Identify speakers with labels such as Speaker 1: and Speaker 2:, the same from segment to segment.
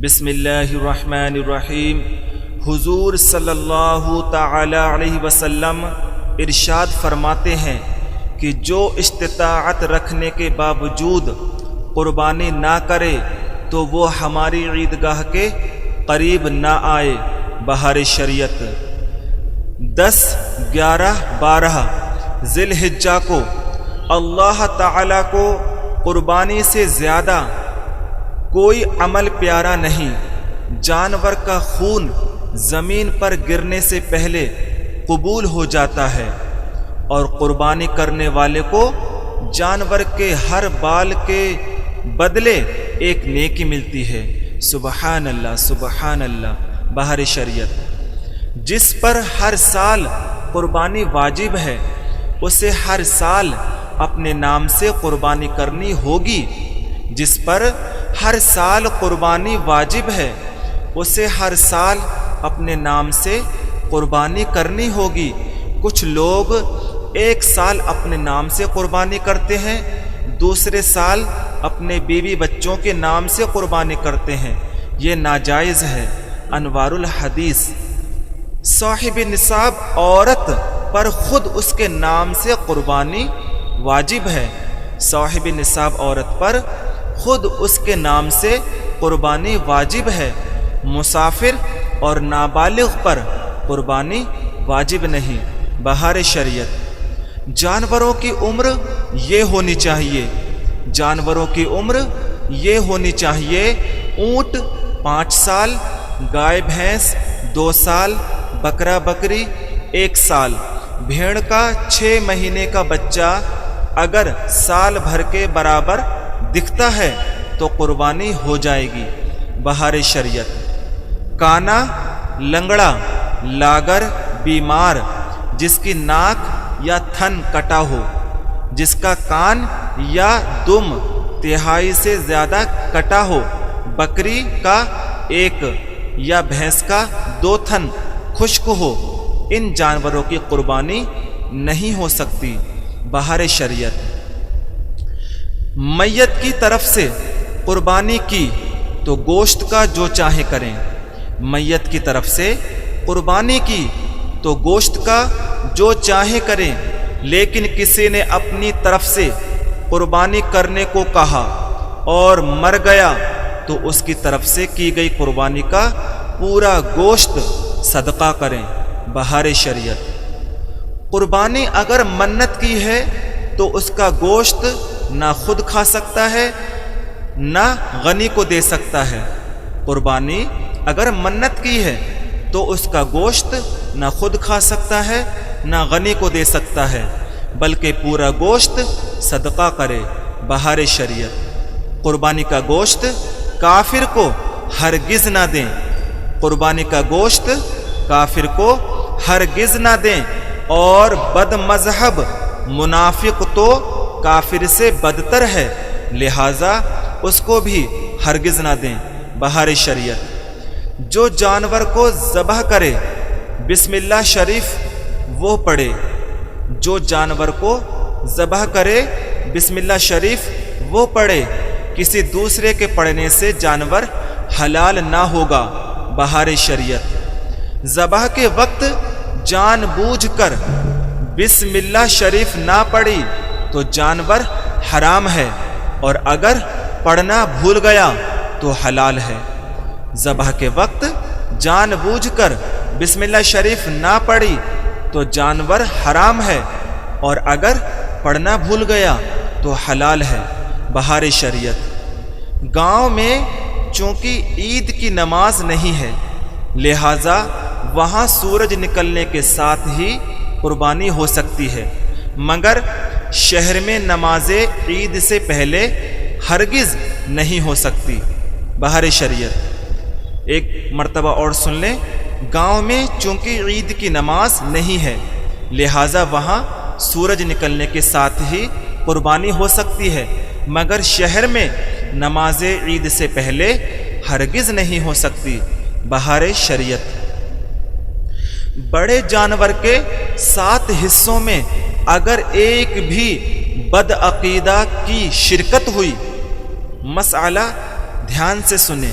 Speaker 1: بسم اللہ الرحمن الرحیم۔ حضور صلی اللہ تعالی علیہ وسلم ارشاد فرماتے ہیں کہ جو استطاعت رکھنے کے باوجود قربانی نہ کرے تو وہ ہماری عیدگاہ کے قریب نہ آئے۔ بہار شریعت 10، 11، 12 ذی الحجہ کو اللہ تعالی کو قربانی سے زیادہ کوئی عمل پیارا نہیں۔ جانور کا خون زمین پر گرنے سے پہلے قبول ہو جاتا ہے اور قربانی کرنے والے کو جانور کے ہر بال کے بدلے ایک نیکی ملتی ہے۔ سبحان اللہ، سبحان اللہ۔ بہار شریعت جس پر ہر سال قربانی واجب ہے اسے ہر سال اپنے نام سے قربانی کرنی ہوگی۔ جس پر ہر سال قربانی واجب ہے اسے ہر سال اپنے نام سے قربانی کرنی ہوگی۔ کچھ لوگ ایک سال اپنے نام سے قربانی کرتے ہیں، دوسرے سال اپنے بیوی بچوں کے نام سے قربانی کرتے ہیں، یہ ناجائز ہے۔ انوار الحدیث صاحب نصاب عورت پر خود اس کے نام سے قربانی واجب ہے۔ صاحب نصاب عورت پر خود اس کے نام سے قربانی واجب ہے۔ مسافر اور نابالغ پر قربانی واجب نہیں۔ بہار شریعت جانوروں کی عمر یہ ہونی چاہیے، جانوروں کی عمر یہ ہونی چاہیے: اونٹ 5 سال، گائے بھینس 2 سال، بکرا بکری 1 سال۔ بھیڑ کا 6 مہینے کا بچہ اگر سال بھر کے برابر دکھتا ہے تو قربانی ہو جائے گی۔ بہار شریعت کانا، لنگڑا، لاگر، بیمار، جس کی ناک یا تھن کٹا ہو، جس کا کان یا دم تہائی سے زیادہ کٹا ہو، بکری کا 1 یا بھینس کا 2 تھن خشک ہو، ان جانوروں کی قربانی نہیں ہو سکتی۔ بہار شریعت میت کی طرف سے قربانی کی تو گوشت کا جو چاہے کریں۔ میت کی طرف سے قربانی کی تو گوشت کا جو چاہے کریں، لیکن کسی نے اپنی طرف سے قربانی کرنے کو کہا اور مر گیا تو اس کی طرف سے کی گئی قربانی کا پورا گوشت صدقہ کریں۔ بہار شریعت قربانی اگر منت کی ہے تو اس کا گوشت نہ خود کھا سکتا ہے نہ غنی کو دے سکتا ہے۔ قربانی اگر منت کی ہے تو اس کا گوشت نہ خود کھا سکتا ہے نہ غنی کو دے سکتا ہے، بلکہ پورا گوشت صدقہ کرے۔ بہار شریعت قربانی کا گوشت کافر کو ہرگز نہ دیں، قربانی کا گوشت کافر کو ہرگز نہ دیں، اور بد مذہب منافق تو کافر سے بدتر ہے، لہذا اس کو بھی ہرگز نہ دیں۔ بہار شریعت جو جانور کو ذبح کرے بسم اللہ شریف وہ پڑھے، جو جانور کو ذبح کرے بسم اللہ شریف وہ پڑھے، کسی دوسرے کے پڑھنے سے جانور حلال نہ ہوگا۔ بہار شریعت ذبح کے وقت جان بوجھ کر بسم اللہ شریف نہ پڑھی تو جانور حرام ہے، اور اگر پڑھنا بھول گیا تو حلال ہے۔ ذبح کے وقت جان بوجھ کر بسم اللہ شریف نہ پڑھی تو جانور حرام ہے، اور اگر پڑھنا بھول گیا تو حلال ہے۔ بہار شریعت گاؤں میں چونکہ عید کی نماز نہیں ہے، لہذا وہاں سورج نکلنے کے ساتھ ہی قربانی ہو سکتی ہے، مگر شہر میں نماز عید سے پہلے ہرگز نہیں ہو سکتی۔ بہار شریعت ایک مرتبہ اور سن لیں، گاؤں میں چونکہ عید کی نماز نہیں ہے لہٰذا وہاں سورج نکلنے کے ساتھ ہی قربانی ہو سکتی ہے، مگر شہر میں نماز عید سے پہلے ہرگز نہیں ہو سکتی۔ بہار شریعت بڑے جانور کے 7 حصوں میں اگر ایک بھی بدعقیدہ کی شرکت ہوئی، مسئلہ دھیان سے سنیں،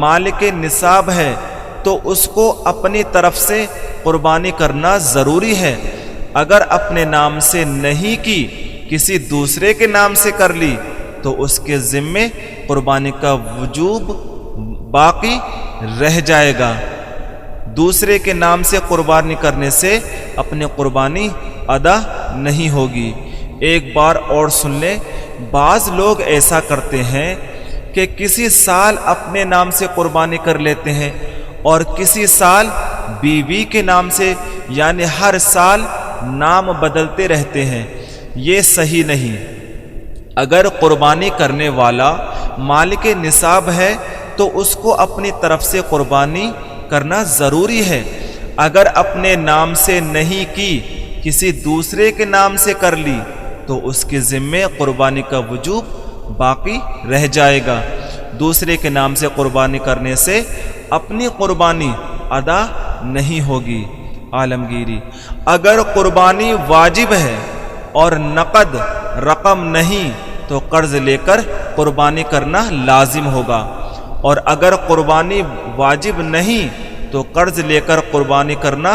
Speaker 1: مالک نصاب ہے تو اس کو اپنی طرف سے قربانی کرنا ضروری ہے۔ اگر اپنے نام سے نہیں کی، کسی دوسرے کے نام سے کر لی تو اس کے ذمے قربانی کا وجوب باقی رہ جائے گا۔ دوسرے کے نام سے قربانی کرنے سے اپنی قربانی ادا نہیں ہوگی۔ ایک بار اور سن لیں، بعض لوگ ایسا کرتے ہیں کہ کسی سال اپنے نام سے قربانی کر لیتے ہیں اور کسی سال بیوی کے نام سے، یعنی ہر سال نام بدلتے رہتے ہیں۔ یہ صحیح نہیں۔ اگر قربانی کرنے والا مالک نصاب ہے تو اس کو اپنی طرف سے قربانی کرنا ضروری ہے۔ اگر اپنے نام سے نہیں کی، کسی دوسرے کے نام سے کر لی تو اس کے ذمے قربانی کا وجوب باقی رہ جائے گا۔ دوسرے کے نام سے قربانی کرنے سے اپنی قربانی ادا نہیں ہوگی۔ عالمگیری: اگر قربانی واجب ہے اور نقد رقم نہیں تو قرض لے کر قربانی کرنا لازم ہوگا، اور اگر قربانی واجب نہیں تو قرض لے کر قربانی کرنا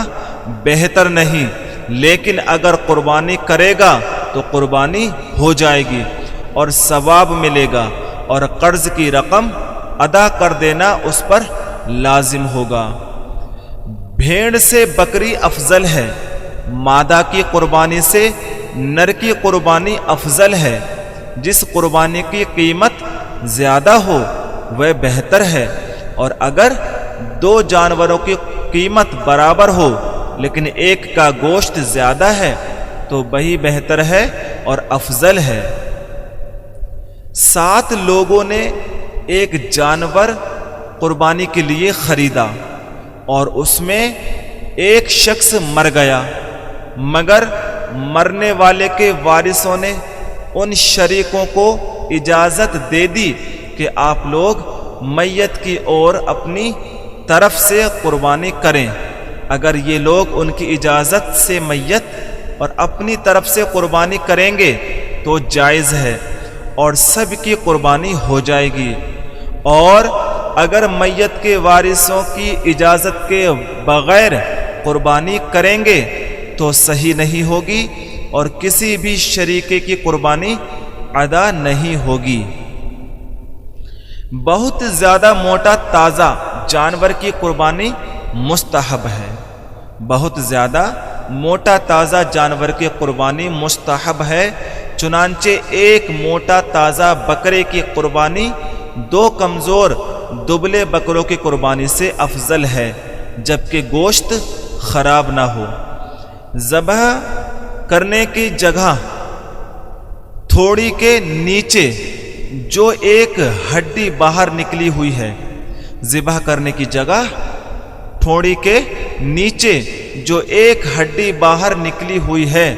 Speaker 1: بہتر نہیں، لیکن اگر قربانی کرے گا تو قربانی ہو جائے گی اور ثواب ملے گا، اور قرض کی رقم ادا کر دینا اس پر لازم ہوگا۔ بھیڑ سے بکری افضل ہے، مادہ کی قربانی سے نر کی قربانی افضل ہے۔ جس قربانی کی قیمت زیادہ ہو وہ بہتر ہے، اور اگر دو جانوروں کی قیمت برابر ہو لیکن ایک کا گوشت زیادہ ہے تو وہی بہتر ہے اور افضل ہے۔ 7 لوگوں نے ایک جانور قربانی کے لیے خریدا اور اس میں ایک شخص مر گیا، مگر مرنے والے کے وارثوں نے ان شریکوں کو اجازت دے دی کہ آپ لوگ میت کی اور اپنی طرف سے قربانی کریں۔ اگر یہ لوگ ان کی اجازت سے میت اور اپنی طرف سے قربانی کریں گے تو جائز ہے اور سب کی قربانی ہو جائے گی، اور اگر میت کے وارثوں کی اجازت کے بغیر قربانی کریں گے تو صحیح نہیں ہوگی اور کسی بھی شریکے کی قربانی ادا نہیں ہوگی۔ بہت زیادہ موٹا تازہ جانور کی قربانی مستحب ہے۔ بہت زیادہ موٹا تازہ جانور کی قربانی مستحب ہے، چنانچہ ایک موٹا تازہ بکرے کی قربانی 2 کمزور دبلے بکروں کی قربانی سے افضل ہے، جبکہ گوشت خراب نہ ہو۔ ذبح کرنے کی جگہ تھوڑی کے نیچے جو ایک ہڈی باہر نکلی ہوئی ہے، ذبح کرنے کی جگہ تھوڑی کے نیچے جو ایک ہڈی باہر نکلی ہوئی ہے،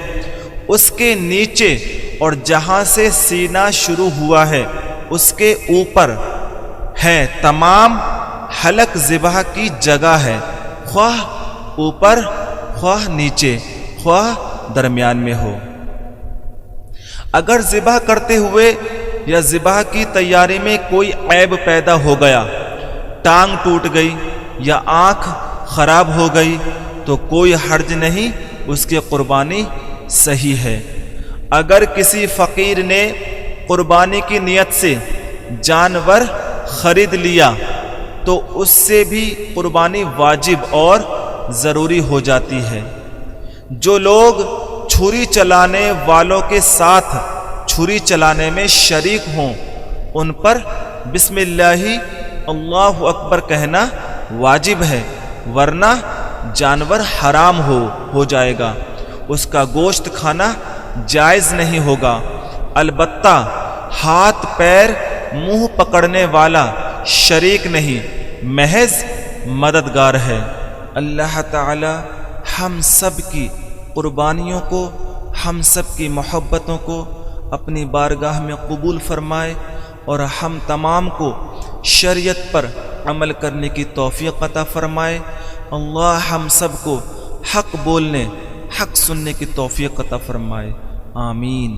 Speaker 1: اس کے نیچے اور جہاں سے سینہ شروع ہوا ہے اس کے اوپر ہے تمام حلق ذبح کی جگہ ہے، خواہ اوپر خواہ نیچے خواہ درمیان میں ہو۔ اگر ذبح کرتے ہوئے یا ذبح کی تیاری میں کوئی عیب پیدا ہو گیا، ٹانگ ٹوٹ گئی یا آنکھ خراب ہو گئی تو کوئی حرج نہیں، اس کی قربانی صحیح ہے۔ اگر کسی فقیر نے قربانی کی نیت سے جانور خرید لیا تو اس سے بھی قربانی واجب اور ضروری ہو جاتی ہے۔ جو لوگ چھری چلانے والوں کے ساتھ چھری چلانے میں شریک ہوں ان پر بسم اللہ اللہ اکبر کہنا واجب ہے، ورنہ جانور حرام ہو جائے گا، اس کا گوشت کھانا جائز نہیں ہوگا۔ البتہ ہاتھ پیر منہ پکڑنے والا شریک نہیں، محض مددگار ہے۔ اللہ تعالی ہم سب کی قربانیوں کو، ہم سب کی محبتوں کو اپنی بارگاہ میں قبول فرمائے اور ہم تمام کو شریعت پر عمل کرنے کی توفیق عطا فرمائے۔ اللہ ہم سب کو حق بولنے، حق سننے کی توفیق عطا فرمائے۔ آمین۔